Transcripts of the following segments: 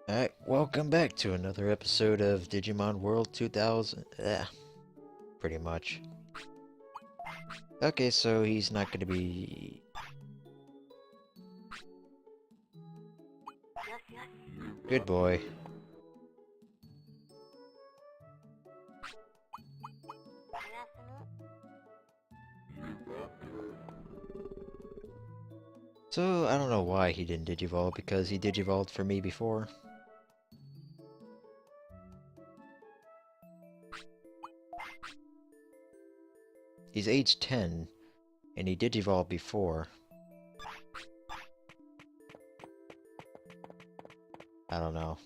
Alright, welcome back to another episode of Digimon World 2000. Pretty much. Okay, so he's not gonna be... Good boy. So, I don't know why he didn't Digivolve, because he Digivolved for me before. He's age 10, and he Digivolved before. I don't know.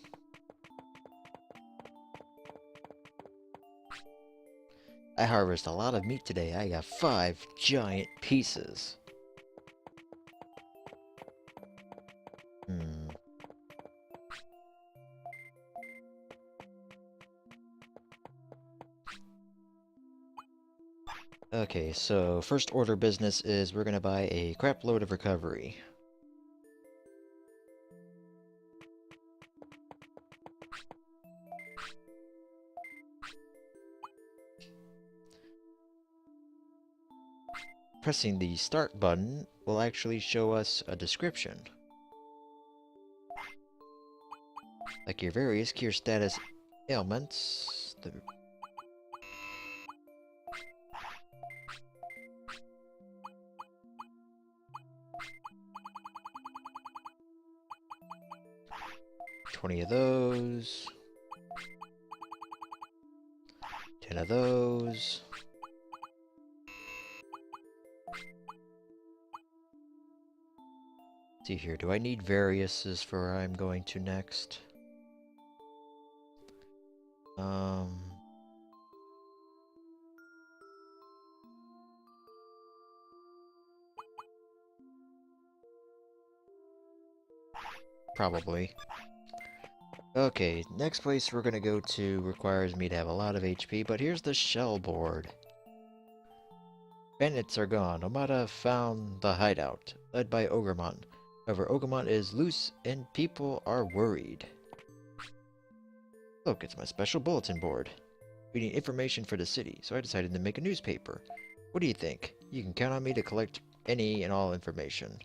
I harvest a lot of meat today. I got 5 giant pieces. Hmm. Okay, so first order business is we're gonna buy a crap load of recovery. Pressing the start button will actually show us a description. Like your various cure status ailments. 20 of those. 10 of those. Let's see here, do I need variouses for where I'm going to next? Probably. Okay, next place we're gonna go to requires me to have a lot of HP, but here's the shell board. Bandits are gone. Omada found the hideout, led by Ogremon. However, Ogremon is loose and people are worried. Look, it's my special bulletin board. We need information for the city, so I decided to make a newspaper. What do you think? You can count on me to collect any and all information.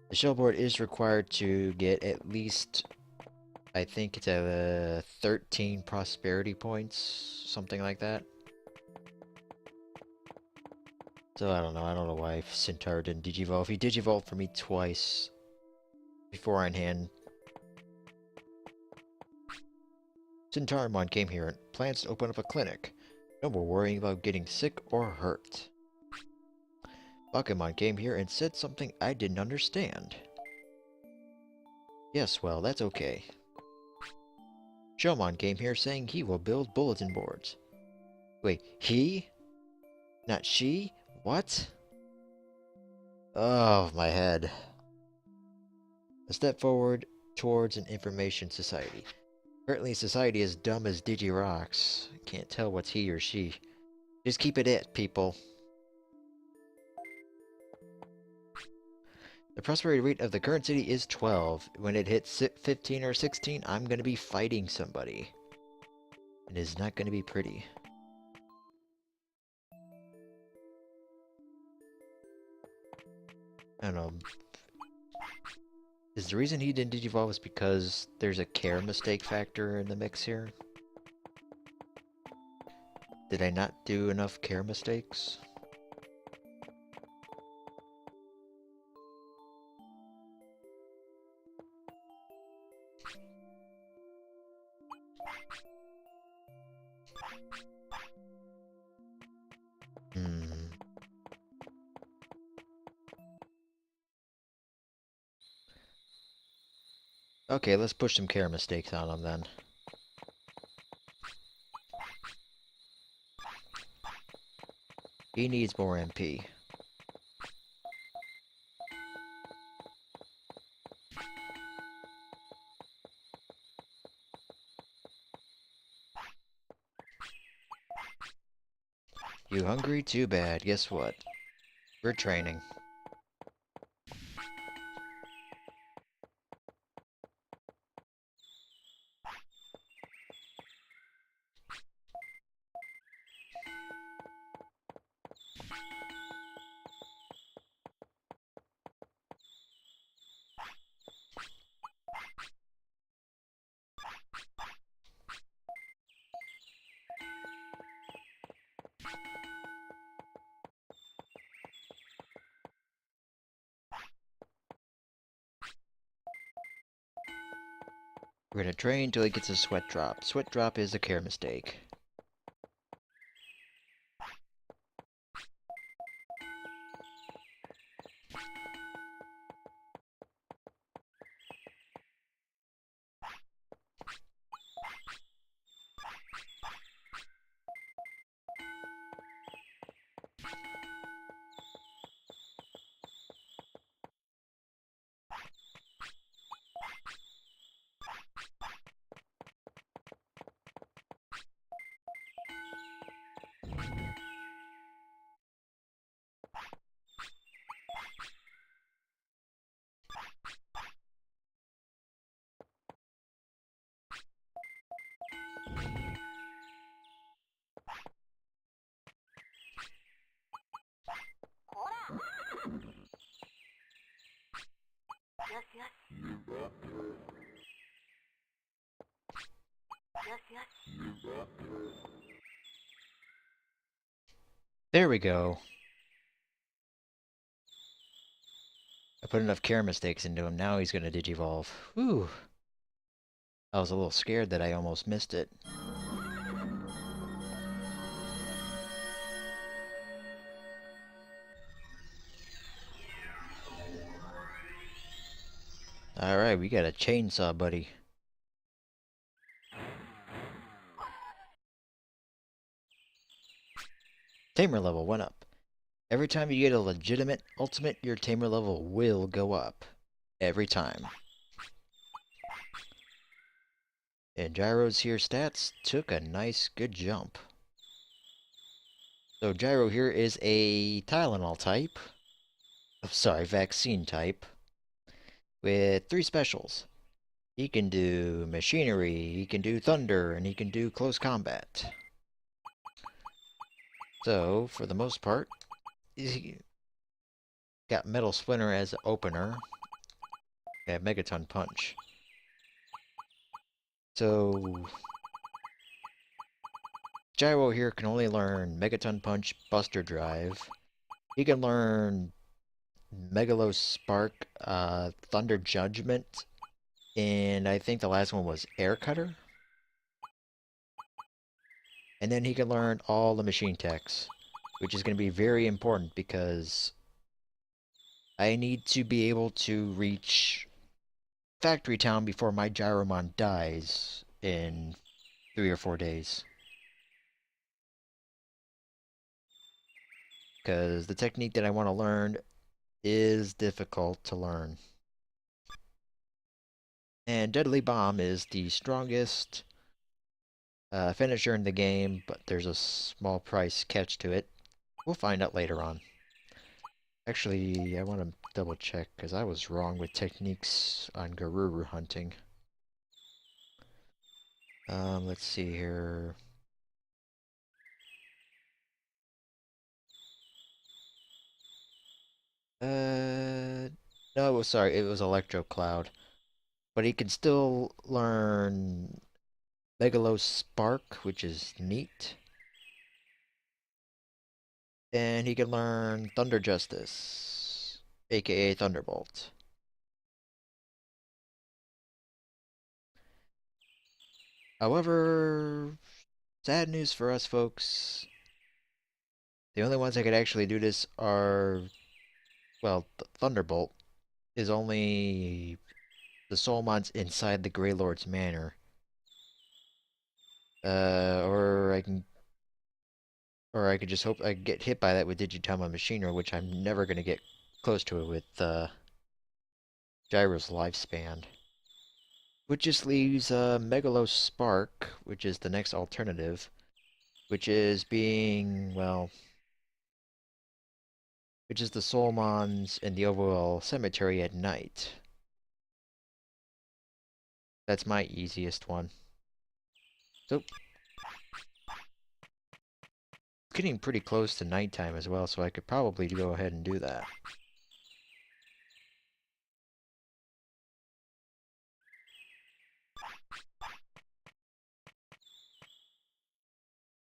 The shell board is required to get at least, I think it's 13 prosperity points, something like that. So I don't know why Centaur didn't Digivolve. He Digivolved for me twice beforehand. Centaurmon came here and plans to open up a clinic. No more worrying about getting sick or hurt. Bakemon came here and said something I didn't understand. Yes, well, that's okay. Showmon came here saying he will build bulletin boards. Wait, he? Not she? What? Oh, my head. A step forward towards an information society. Apparently society is dumb as Digirocks. Can't tell what's he or she. Just keep it, people. The prosperity rate of the current city is 12. When it hits 15 or 16, I'm going to be fighting somebody. It is not going to be pretty. I don't know. Is the reason he didn't Digivolve is because there's a care mistake factor in the mix here? Did I not do enough care mistakes? Hmm. Okay, let's push some care mistakes on him then. He needs more MP. You hungry? Too bad. Guess what? We're training. We're gonna train until he gets a sweat drop. Sweat drop is a care mistake. There we go. I put enough care mistakes into him. Now he's gonna digivolve. Whew. I was a little scared that I almost missed it. Alright, we got a chainsaw, buddy. Tamer level went up. Every time you get a legitimate ultimate, your tamer level will go up. Every time. And Gyro's here stats took a nice good jump. So Gyro here is a Tylenol type. Oh, sorry, vaccine type. With 3 specials. He can do machinery, he can do thunder, and he can do close combat. So, for the most part, he got Metal Splinter as an opener. And Megaton Punch. So, Gyro here can only learn Megaton Punch, Buster Drive. He can learn Megalo Spark, Thunder Judgment, and I think the last one was Air Cutter. And then he can learn all the machine techs, which is going to be very important because I need to be able to reach Factory Town before my Gyromon dies in 3 or 4 days. Because the technique that I want to learn is difficult to learn. And Deadly Bomb is the strongest finisher in the game, but there's a small price catch to it. We'll find out later on. Actually, I want to double check, because I was wrong with techniques on Garuru hunting. Let's see here. No, sorry, it was Electro Cloud. But he can still learn Megalo Spark, which is neat. And he can learn Thunder Justice, aka Thunderbolt. However, sad news for us folks. The only ones that could actually do this are, well, Thunderbolt is only the Soulmons inside the Grey Lord's Manor. Or I could just hope I get hit by that with Digitama Machiner, which I'm never gonna get close to it with Gyro's lifespan. Which just leaves Megalo Spark, which is the next alternative, which is being, well, which is the Soulmons in the overall cemetery at night. That's my easiest one. So, getting pretty close to nighttime as well, so I could probably go ahead and do that.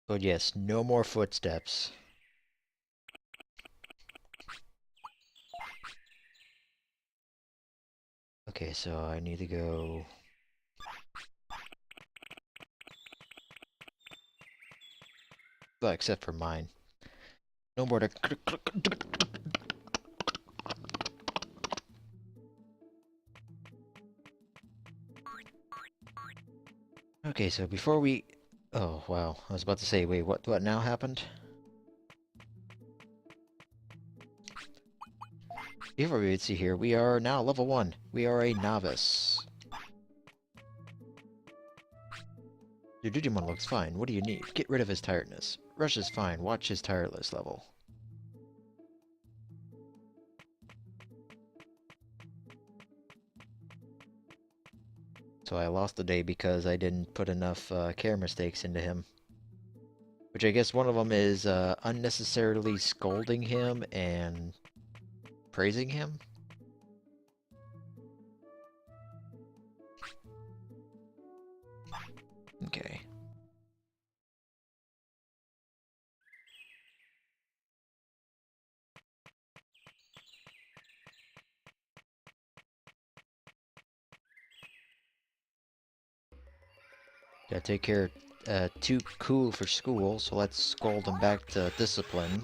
But yes, no more footsteps. Okay, so I need to go Well, except for mine. No more to... Okay, so before we... Oh, wow. I was about to say, wait, what now happened? Before we would see here, we are now level 1. We are a novice. Your Digimon looks fine. What do you need? Get rid of his tiredness. Rush is fine. Watch his tireless level. So I lost a day because I didn't put enough care mistakes into him. Which I guess one of them is unnecessarily scolding him and praising him. Okay. Gotta take care of too cool for school, so let's scold him back to discipline.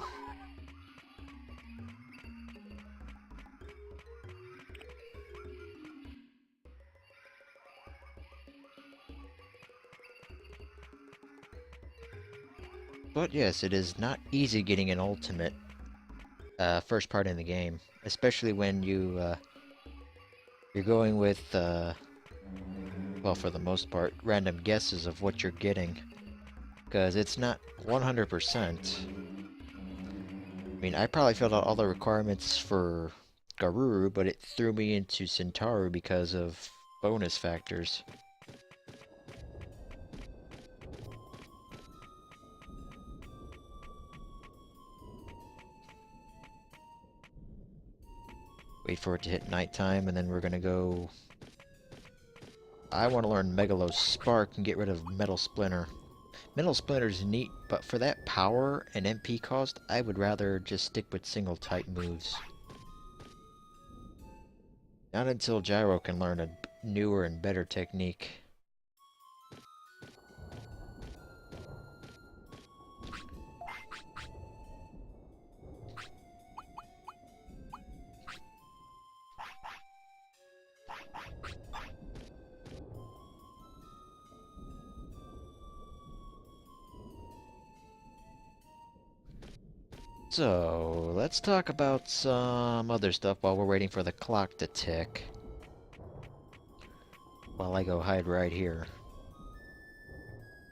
But yes, it is not easy getting an ultimate first part in the game, especially when you're going with well, for the most part, random guesses of what you're getting, because it's not 100%. I mean, I probably filled out all the requirements for Garuru, but it threw me into Centauru because of bonus factors. Wait for it to hit nighttime, and then we're gonna go... I want to learn Megalo Spark and get rid of Metal Splinter. Metal Splinter's neat, but for that power and MP cost, I would rather just stick with single type moves. Not until Gyro can learn a newer and better technique. So, let's talk about some other stuff while we're waiting for the clock to tick. While I go hide right here.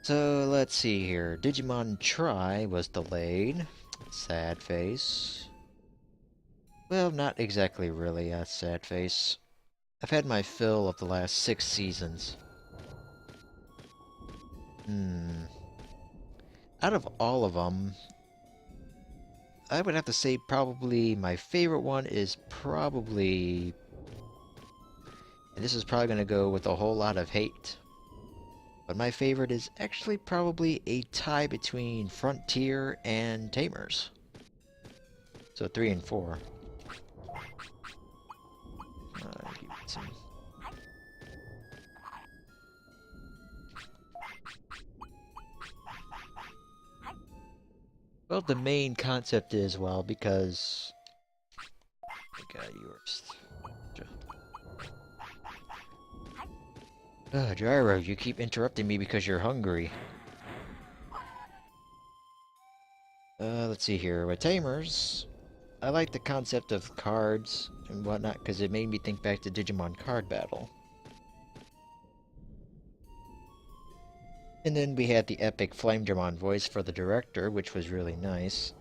So, let's see here. Digimon Try was delayed. Sad face. Well, not exactly really a sad face. I've had my fill of the last 6 seasons. Out of all of them, I would have to say probably my favorite one is probably... And this is probably going to go with a whole lot of hate. But my favorite is actually probably a tie between Frontier and Tamers. So 3 and 4. Give it some... Well, the main concept is, well, because... I got yours. Gyro, you keep interrupting me because you're hungry. Let's see here. With Tamers, I like the concept of cards and whatnot because it made me think back to Digimon Card Battle. And then we had the epic Flame Dramon voice for the director, which was really nice.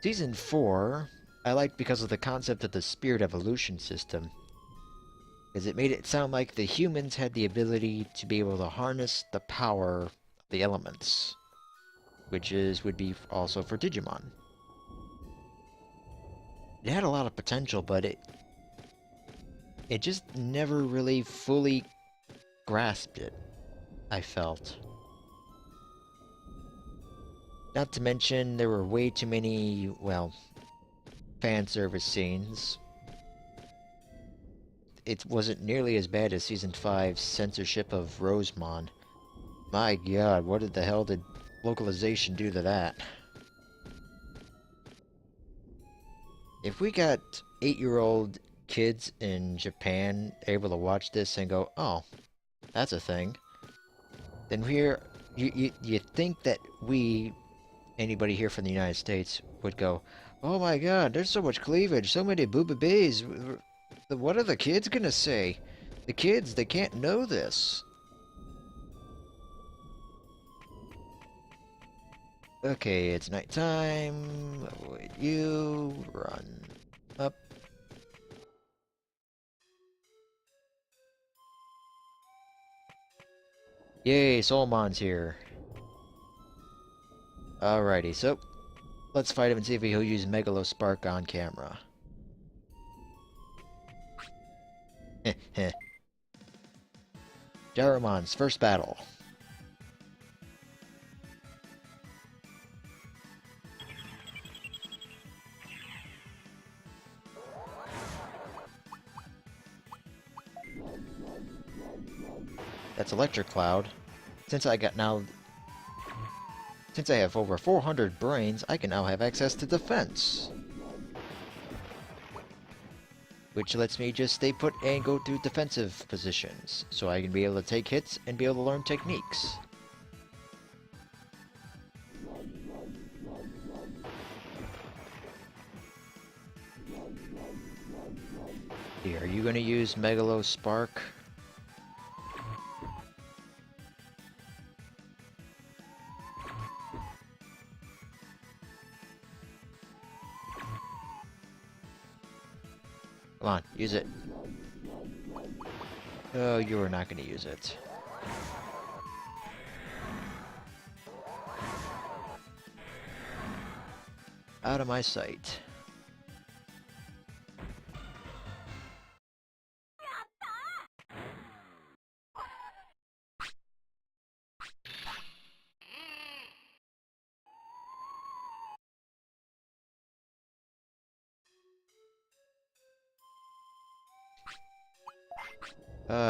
Season 4, I liked because of the concept of the Spirit Evolution system. Because it made it sound like the humans had the ability to be able to harness the power of the elements. Which would be also for Digimon. It had a lot of potential, but it just never really fully grasped it, I felt. Not to mention, there were way too many, well, fan service scenes. It wasn't nearly as bad as Season 5's censorship of Rosemon, My god, what the hell did localization do to that? If we got 8-year-old kids in Japan able to watch this and go, oh, that's a thing, then you think that anybody here from the United States would go, oh my god, there's so much cleavage, so many boobabees. What are the kids gonna say? The kids, they can't know this. Okay, it's nighttime. Avoid you. Run up. Yay, Solmon's here. Alrighty, so let's fight him and see if he'll use Megalo Spark on camera. Heh heh. Gyromon's first battle. That's Electric Cloud. Since I have over 400 brains, I can now have access to defense. Which lets me just stay put and go through defensive positions, so I can be able to take hits and be able to learn techniques. Here, are you going to use Megalo Spark? Come on, use it. Oh, you are not going to use it. Out of my sight.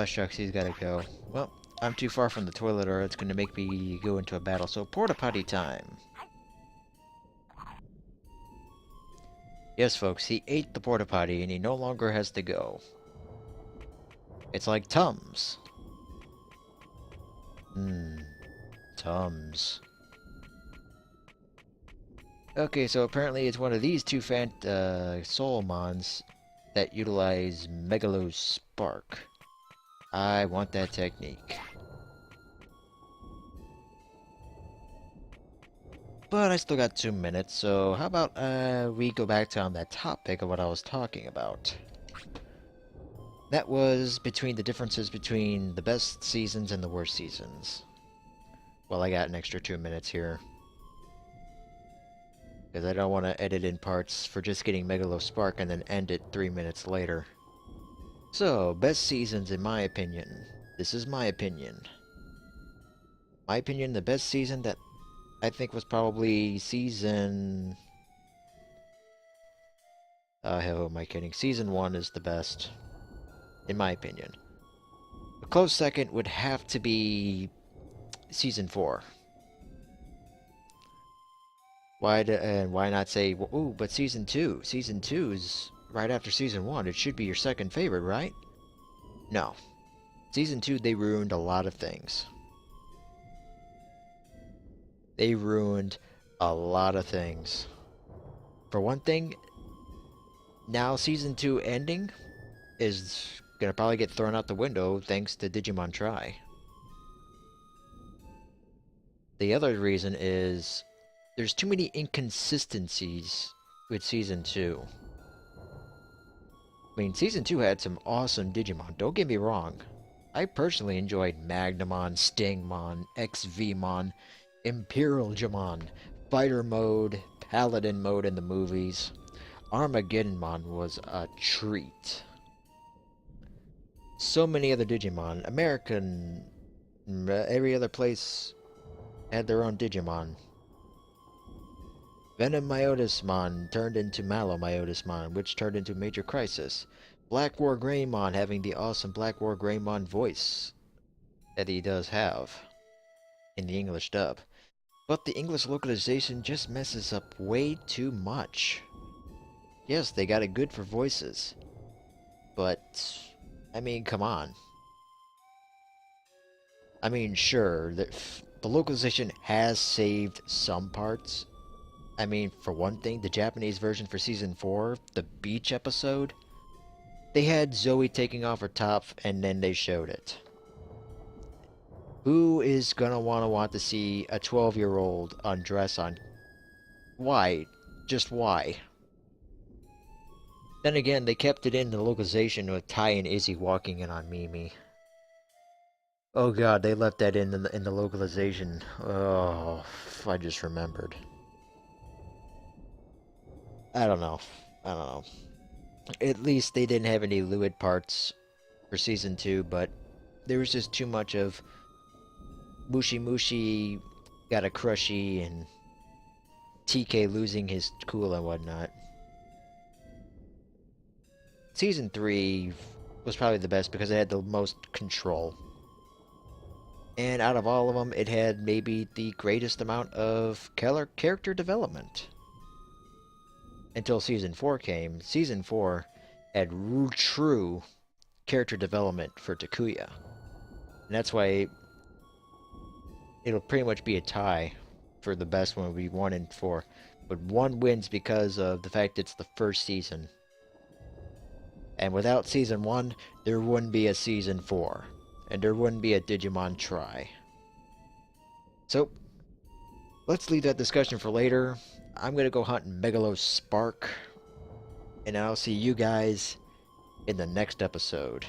Shucks, he's gotta go. Well, I'm too far from the toilet or it's gonna make me go into a battle, so porta potty time. Yes, folks, he ate the porta potty and he no longer has to go. It's like Tums. Tums. Okay, so apparently it's one of these two Soulmons that utilize Megalo Spark. I want that technique. But I still got 2 minutes, so how about we go back to on that topic of what I was talking about. That was between the differences between the best seasons and the worst seasons. Well, I got an extra 2 minutes here. Because I don't want to edit in parts for just getting Megalo Spark and then end it 3 minutes later. So, best seasons in my opinion. This is my opinion. My opinion, the best season that I think was probably season... hell, am I kidding? Season 1 is the best. In my opinion. A close second would have to be season 4. Why not say, ooh, but season 2? Season 2 is right after season 1. It should be your second favorite, right? No. Season 2, they ruined a lot of things. They ruined a lot of things. For one thing, now season 2 ending is gonna probably get thrown out the window thanks to Digimon Try. The other reason is there's too many inconsistencies with season 2. I mean, season 2 had some awesome Digimon, don't get me wrong. I personally enjoyed Magnamon, Stingmon, XVmon, Imperial Jamon, Fighter Mode, Paladin Mode in the movies. Armageddonmon was a treat. So many other Digimon. American... every other place had their own Digimon. Venom Myotismon turned into Mallow Myotismon, which turned into Major Crisis. Black War Greymon having the awesome Black War Greymon voice that he does have. in the English dub. But the English localization just messes up way too much. Yes, they got it good for voices, but I mean, come on. I mean, sure, the localization has saved some parts. I mean, for one thing, the Japanese version for season 4, the beach episode, they had Zoe taking off her top and then they showed it. Who is gonna want to see a 12-year-old undress on? Why? Just why? Then again, they kept it in the localization with Ty and Izzy walking in on Mimi. Oh god, they left that in the localization. Oh, I just remembered. I don't know. I don't know. At least they didn't have any Lewid parts for season 2, but there was just too much of Mushi Mushi got a crushy and TK losing his cool and whatnot. Season 3 was probably the best because it had the most control. And out of all of them, it had maybe the greatest amount of character development. Until Season 4 came. Season 4 had true character development for Takuya. And that's why it'll pretty much be a tie for the best one. Will be 1 and 4. But 1 wins because of the fact it's the first season. And without Season 1, there wouldn't be a Season 4. And there wouldn't be a Digimon Try. So, let's leave that discussion for later. I'm gonna go hunt Megalo Spark. And I'll see you guys in the next episode.